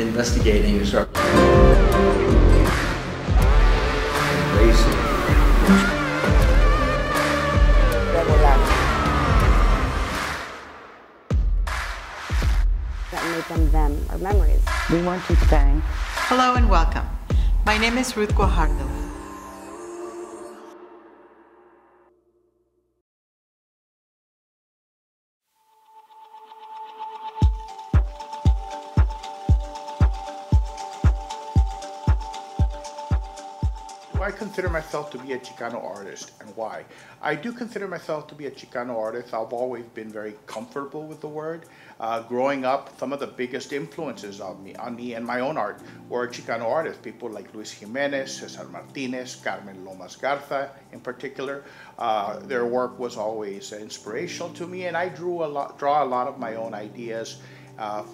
investigating, start racing. That made them or memories. We want to thank. Hello and welcome. My name is Ruth Guajardo. I consider myself to be a Chicano artist, and why? I do consider myself to be a Chicano artist. I've always been very comfortable with the word. Growing up, some of the biggest influences on me and my own art were Chicano artists, people like Luis Jimenez, Cesar Martinez, Carmen Lomas Garza in particular. Their work was always inspirational to me, and I draw a lot of my own ideas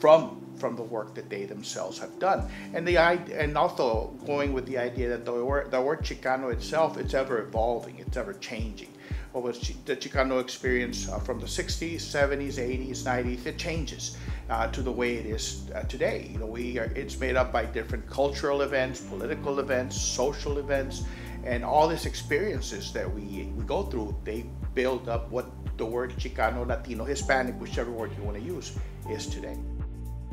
from the work that they themselves have done, and also going with the idea that the word Chicano itself, it's ever evolving, it's ever changing. What was the Chicano experience from the 60s, 70s, 80s, 90s? It changes to the way it is today. You know, it's made up by different cultural events, political events, social events, and all these experiences that we go through. They build up what the word Chicano, Latino, Hispanic, whichever word you want to use, is today.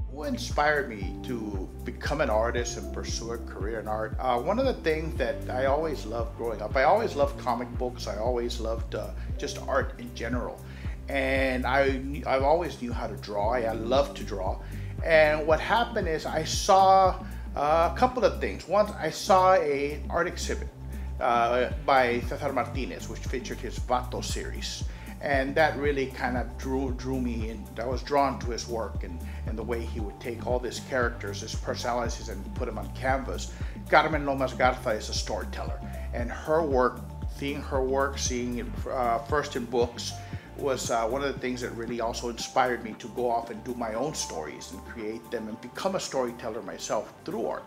What inspired me to become an artist and pursue a career in art? One of the things that I always loved growing up, I always loved comic books, I always loved just art in general. And I always knew how to draw, I loved to draw. And what happened is I saw a couple of things. One, I saw an art exhibit by Cesar Martinez, which featured his Vato series. And that really kind of drew me in. I was drawn to his work and the way he would take all these characters, his personalities, and put them on canvas. Carmen Lomas Garza is a storyteller, and her work, seeing it first in books, was one of the things that really also inspired me to go off and do my own stories and create them and become a storyteller myself through art.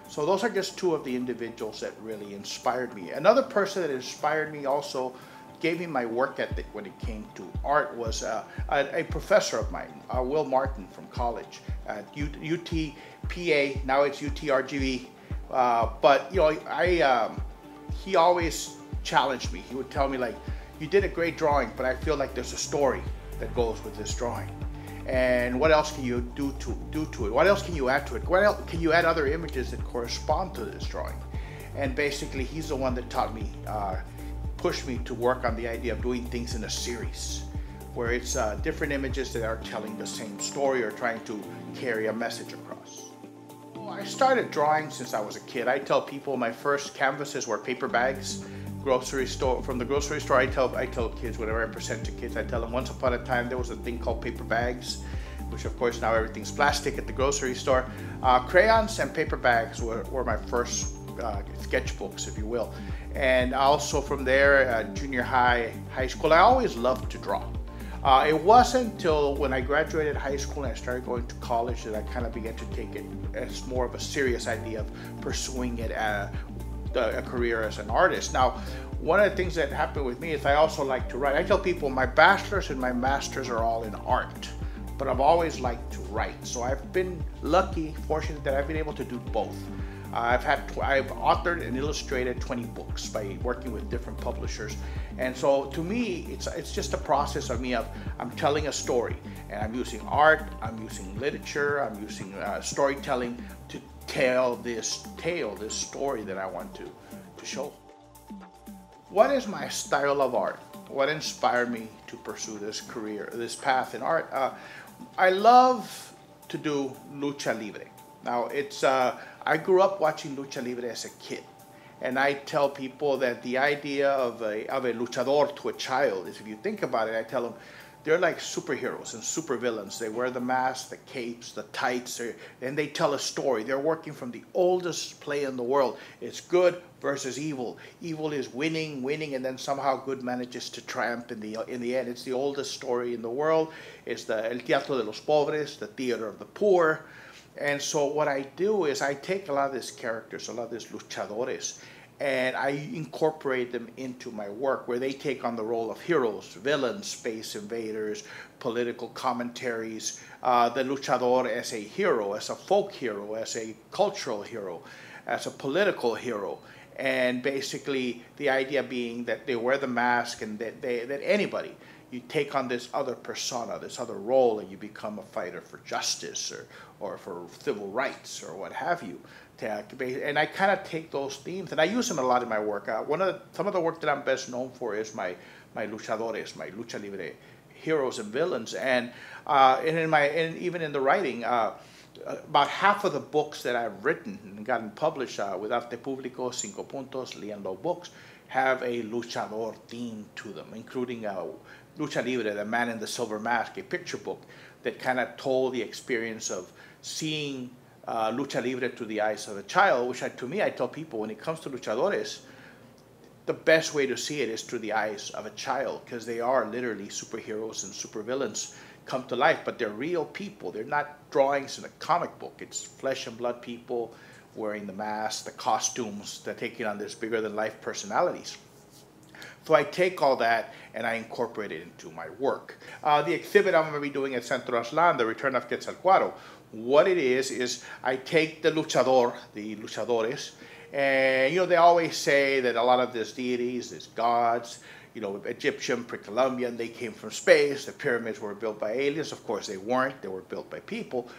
So those are just two of the individuals that really inspired me. Another person that inspired me also, gave me my work ethic when it came to art, was a professor of mine, Will Martin from college at UTPA, now it's UTRGV. But you know, he always challenged me. He would tell me, like, you did a great drawing, but I feel like there's a story that goes with this drawing. And what else can you do to it? What else can you add to it? What else can you add other images that correspond to this drawing? And basically, he's the one that taught me, pushed me to work on the idea of doing things in a series, where it's different images that are telling the same story or trying to carry a message across. Well, I started drawing since I was a kid. I tell people my first canvases were paper bags. From the grocery store, I tell kids, whenever I present to kids, I tell them once upon a time there was a thing called paper bags, which of course now everything's plastic at the grocery store. Crayons and paper bags were my first sketchbooks, if you will. And also from there, junior high, high school, I always loved to draw. It wasn't until when I graduated high school and I started going to college that I kind of began to take it as more of a serious idea of pursuing it a career as an artist. Now, one of the things that happened with me is I also like to write. I tell people my bachelor's and my master's are all in art, but I've always liked to write. So I've been lucky, fortunate that I've been able to do both. I've authored and illustrated 20 books by working with different publishers. And so to me, it's just a process of me I'm telling a story, and I'm using art, I'm using literature, I'm using storytelling to tell this story that I want to show. What is my style of art? What inspired me to pursue this career, this path in art? I love to do lucha libre. Now, I grew up watching lucha libre as a kid, and I tell people that the idea of a luchador to a child is, if you think about it, I tell them they're like superheroes and supervillains. They wear the masks, the capes, the tights, and they tell a story. They're working from the oldest play in the world. It's good versus evil. Evil is winning, and then somehow good manages to triumph in the end. It's the oldest story in the world. It's El Teatro de los Pobres, the theater of the poor. And so what I do is I take a lot of these characters, a lot of these luchadores, and I incorporate them into my work where they take on the role of heroes, villains, space invaders, political commentaries, the luchador as a hero, as a folk hero, as a cultural hero, as a political hero. And basically the idea being that they wear the mask and that anybody, you take on this other persona, this other role, and you become a fighter for justice or for civil rights or what have you. And I kind of take those themes and I use them a lot in my work. Some of the work that I'm best known for is my luchadores, my lucha libre heroes and villains, and even in the writing. About half of the books that I've written and gotten published with Arte Público, Cinco Puntos, Liendo books, have a luchador theme to them, including Lucha Libre, The Man in the Silver Mask, a picture book that kind of told the experience of seeing Lucha Libre through the eyes of a child, which to me, I tell people, when it comes to luchadores, the best way to see it is through the eyes of a child, because they are literally superheroes and supervillains come to life, but they're real people. They're not drawings in a comic book. It's flesh and blood people wearing the masks, the costumes, they're taking on this bigger than life personalities. So I take all that and I incorporate it into my work. The exhibit I'm going to be doing at Centro Aslan, The Return of Quetzalcoatl, what it is I take the luchador, the luchadores, and they always say that a lot of these deities, these gods, Egyptian, pre-Columbian, they came from space. The pyramids were built by aliens. Of course, they weren't. They were built by people.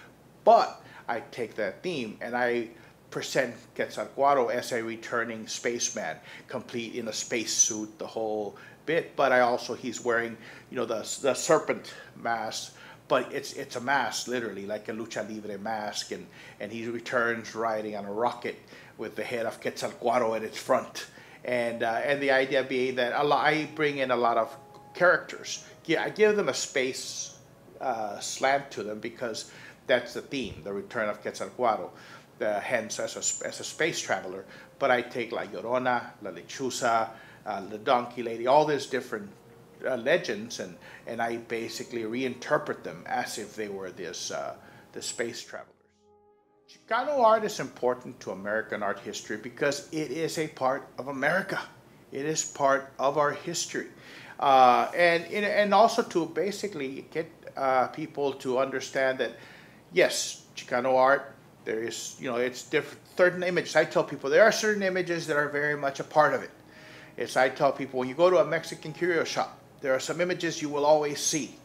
But I take that theme and I present Quetzalcoatl as a returning spaceman, complete in a spacesuit, the whole bit. But he's wearing, the serpent mask. But it's a mask, literally, like a lucha libre mask. And he returns riding on a rocket with the head of Quetzalcoatl at its front. And the idea being that I bring in a lot of characters. I give them a space slant to them because that's the theme, the return of Quetzalcoatl, hence as a space traveler. But I take La Llorona, La Lechuza, the Donkey Lady, all these different legends, and I basically reinterpret them as if they were the space travelers. Chicano art is important to American art history because it is a part of America. It is part of our history. And also to basically get people to understand that, yes, Chicano art, there is, it's different, certain images. I tell people there are certain images that are very much a part of it. I tell people when you go to a Mexican curio shop, there are some images you will always see.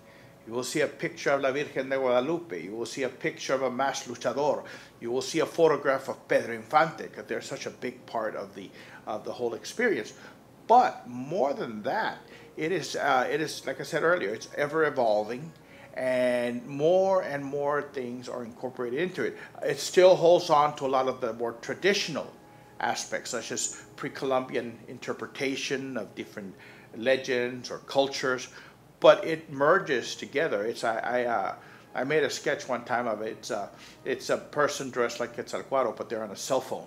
You will see a picture of La Virgen de Guadalupe. You will see a picture of a masked luchador. You will see a photograph of Pedro Infante, because they're such a big part of the whole experience. But more than that, it is like I said earlier, it's ever evolving, and more things are incorporated into it. It still holds on to a lot of the more traditional aspects, such as pre-Columbian interpretation of different legends or cultures. But it merges together. I made a sketch one time of it. It's a person dressed like Quetzalcoatl, but they're on a cell phone,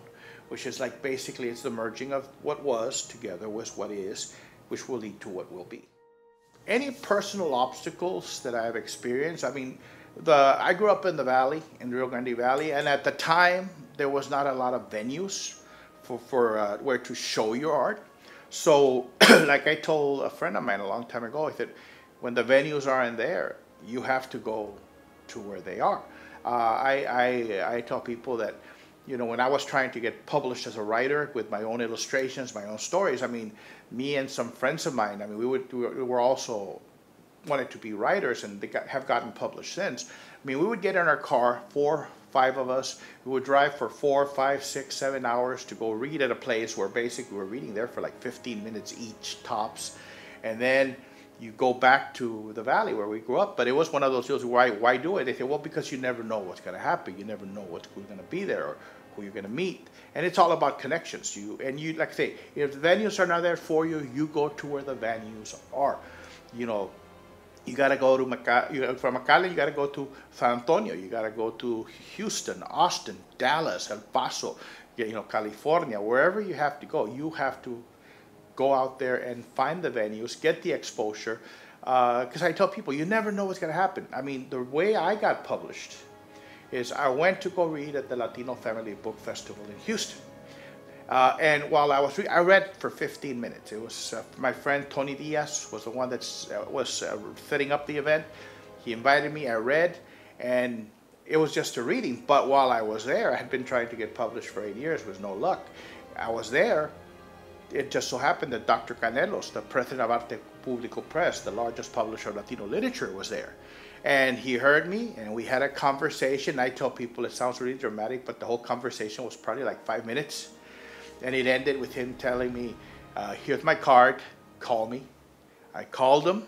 which is like basically it's the merging of what was together with what is, which will lead to what will be. Any personal obstacles that I have experienced? I mean, I grew up in the valley, in the Rio Grande Valley, and at the time there was not a lot of venues for where to show your art. So, like I told a friend of mine a long time ago, I said, when the venues aren't there, you have to go to where they are. I tell people that, when I was trying to get published as a writer with my own illustrations, my own stories, I mean, me and some friends of mine, I mean, we were also wanted to be writers, and they have gotten published since. I mean, we would get in our car, 4, 5 of us, we would drive for 4, 5, 6, 7 hours to go read at a place where basically we're reading there for like 15 minutes each tops, and then you go back to the valley where we grew up. But it was one of those deals, why do it? They say, well, because you never know what's going to happen. You never know who's going to be there or who you're going to meet. And it's all about connections. Like I say, if the venues are not there for you, you go to where the venues are. You got to go to from McAllen, you got to go to San Antonio. You got to go to Houston, Austin, Dallas, El Paso, California, wherever you have to go. You have to go out there and find the venues, get the exposure, because I tell people, you never know what's going to happen. I mean, the way I got published is I went to go read at the Latino Family Book Festival in Houston. And while I was I read for 15 minutes. It was my friend Tony Diaz was the one that was setting up the event. He invited me. I read, and it was just a reading. But while I was there, I had been trying to get published for 8 years with no luck. I was there. It just so happened that Dr. Canelos, the president of Arte Público Press, the largest publisher of Latino literature, was there. And he heard me, and we had a conversation. I tell people it sounds really dramatic, but the whole conversation was probably like 5 minutes. And it ended with him telling me, here's my card, call me. I called him,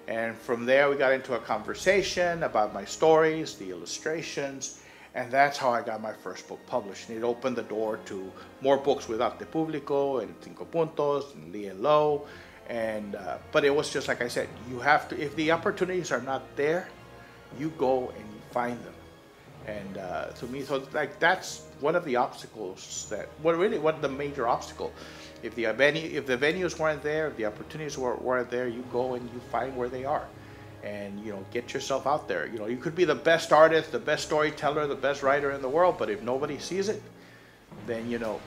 and from there we got into a conversation about my stories, the illustrations, and that's how I got my first book published. And it opened the door to more books with Arte Público and Cinco Puntos and Lee and Low. And, but it was just like I said, you have to, if the opportunities are not there, you go and you find them. And to me, so like that's one of the obstacles that, well, really one of the major obstacle. If the venues weren't there, if the opportunities weren't there, you go and you find where they are. And, you know, get yourself out there. You know, you could be the best artist, the best storyteller, the best writer in the world, but if nobody sees it, then, you know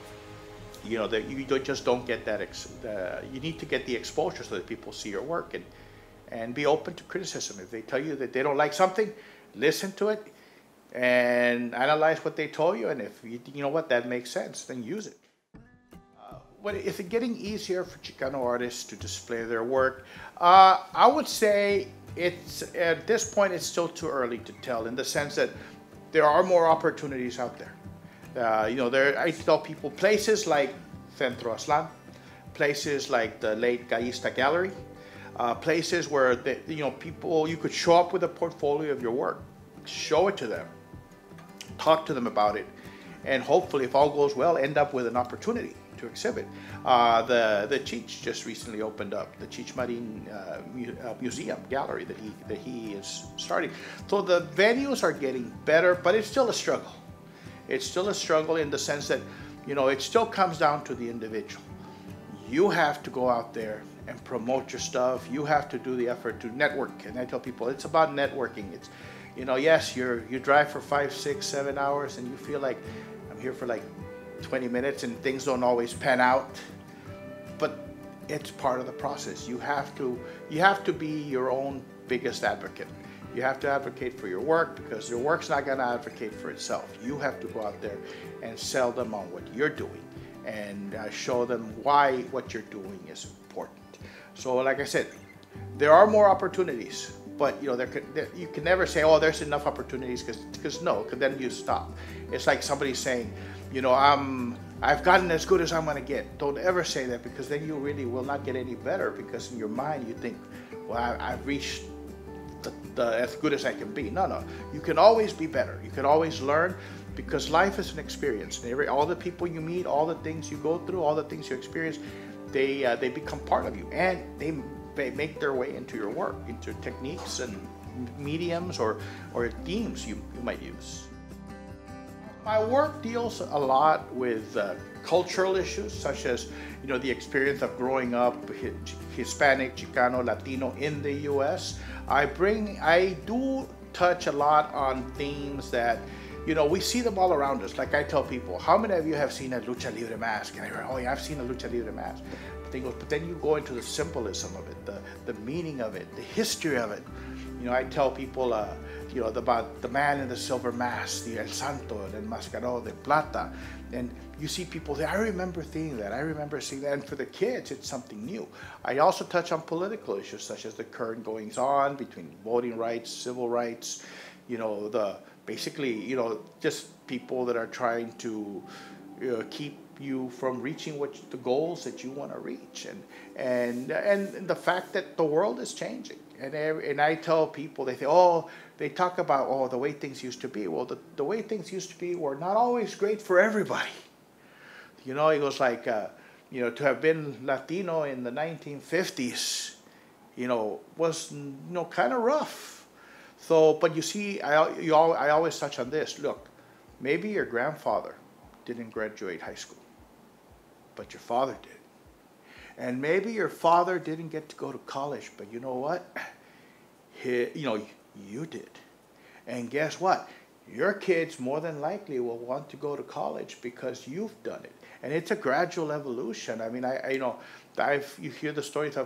that you just don't get that. You need to get the exposure so that people see your work, and be open to criticism. If they tell you that they don't like something, listen to it and analyze what they told you. And if you know what, that makes sense, then use it. But is it getting easier for Chicano artists to display their work? I would say it's at this point it's still too early to tell, in the sense that there are more opportunities out there. You know, I tell people places like Centro Aslan, places like the late Gallista Gallery, places where people, you could show up with a portfolio of your work, show it to them, talk to them about it, and hopefully, if all goes well, end up with an opportunity to exhibit. The Cheech just recently opened up, the Cheech Marin Museum Gallery that he is starting. So the venues are getting better, but it's still a struggle. It's still a struggle in the sense that, you know, it still comes down to the individual. You have to go out there and promote your stuff. You have to do the effort to network. And I tell people it's about networking. It's, you know, yes, you drive for 5, 6, 7 hours and you feel like I'm here for like 20 minutes and things don't always pan out, but it's part of the process. You have to be your own biggest advocate. You have to advocate for your work, because your work's not going to advocate for itself. You have to go out there and sell them on what you're doing, and show them why what you're doing is important. So like I said, there are more opportunities, but you know, you can never say, oh, there's enough opportunities, because no, because then you stop. It's like somebody saying, you know, I've gotten as good as I'm going to get. Don't ever say that, because then you really will not get any better, because in your mind you think, well, I've reached as good as I can be. No, you can always be better. You can always learn, because life is an experience. And all the people you meet, all the things you go through, all the things you experience, they become part of you, and they make their way into your work, into techniques and mediums or themes you might use. My work deals a lot with cultural issues, such as, you know, the experience of growing up Hispanic, Chicano, Latino in the U.S. I do touch a lot on themes that, you know, we see them all around us. Like I tell people, how many of you have seen a lucha libre mask? And I go, oh yeah, I've seen a lucha libre mask. But then you go into the symbolism of it, the meaning of it, the history of it. You know, I tell people, you know, about the man in the silver mask, the El Santo, el Enmascarado de Plata. And you see people say, I remember seeing that, I remember seeing that. And for the kids, it's something new. I also touch on political issues, such as the current goings on between voting rights, civil rights, you know, basically, you know, just people that are trying to keep you from reaching the goals that you want to reach, and the fact that the world is changing. And I tell people, they say, oh, they talk about, oh, the way things used to be. Well, the way things used to be were not always great for everybody. You know, it was like, you know, to have been Latino in the 1950s, you know, was, you know, kind of rough. So, but you see, I always touch on this. Look, maybe your grandfather didn't graduate high school, but your father did. And maybe your father didn't get to go to college, but you know what? You know, you did. And guess what? your kids more than likely will want to go to college because you've done it. And it's a gradual evolution. I mean, you hear the stories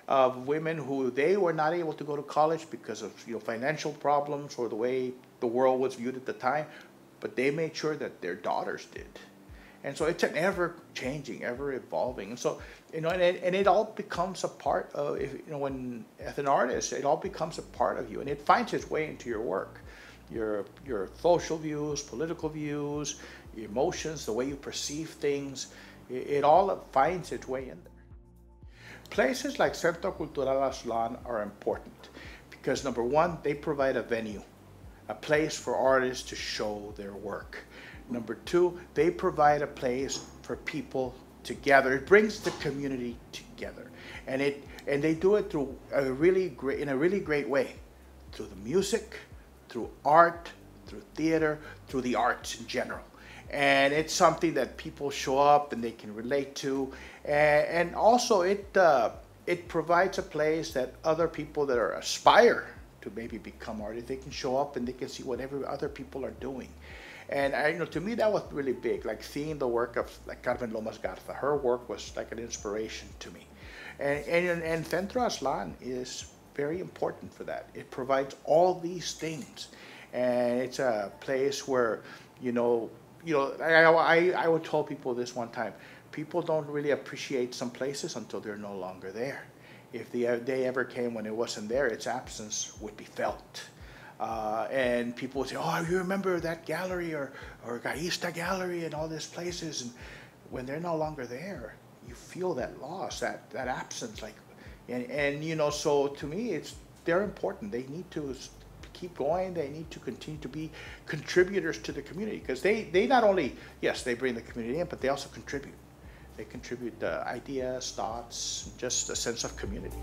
of women who they were not able to go to college because of financial problems or the way the world was viewed at the time, but they made sure that their daughters did. And so it's an ever changing, ever evolving. And so, and it all becomes a part of, when as an artist, it all becomes a part of you, and it finds its way into your work. Your social views, political views, your emotions, the way you perceive things, it all finds its way in there. Places like Centro Cultural Aslan are important because, number one, they provide a venue, a place for artists to show their work. Number two, they provide a place for people to gather. It brings the community together, and they do it through in a really great way, through the music, through art, through theater, through the arts in general. And it's something that people show up and they can relate to, and also it provides a place that other people that aspire to maybe become artists, they can show up and they can see whatever other people are doing. And to me that was really big, like seeing the work of like Carmen Lomas Garza. Her work was like an inspiration to me. And Centro Aslan is very important for that. It provides all these things, and it's a place where I would tell people this one time: people don't really appreciate some places until they're no longer there. If the day ever came when it wasn't there, its absence would be felt. And people would say, "Oh, you remember that gallery or Gaista Gallery and all these places?" And when they're no longer there, you feel that loss, that absence. So to me, they're important. They need to keep going. They need to continue to be contributors to the community, because they not only, yes, they bring the community in, but they also contribute. They contribute ideas, thoughts, just a sense of community.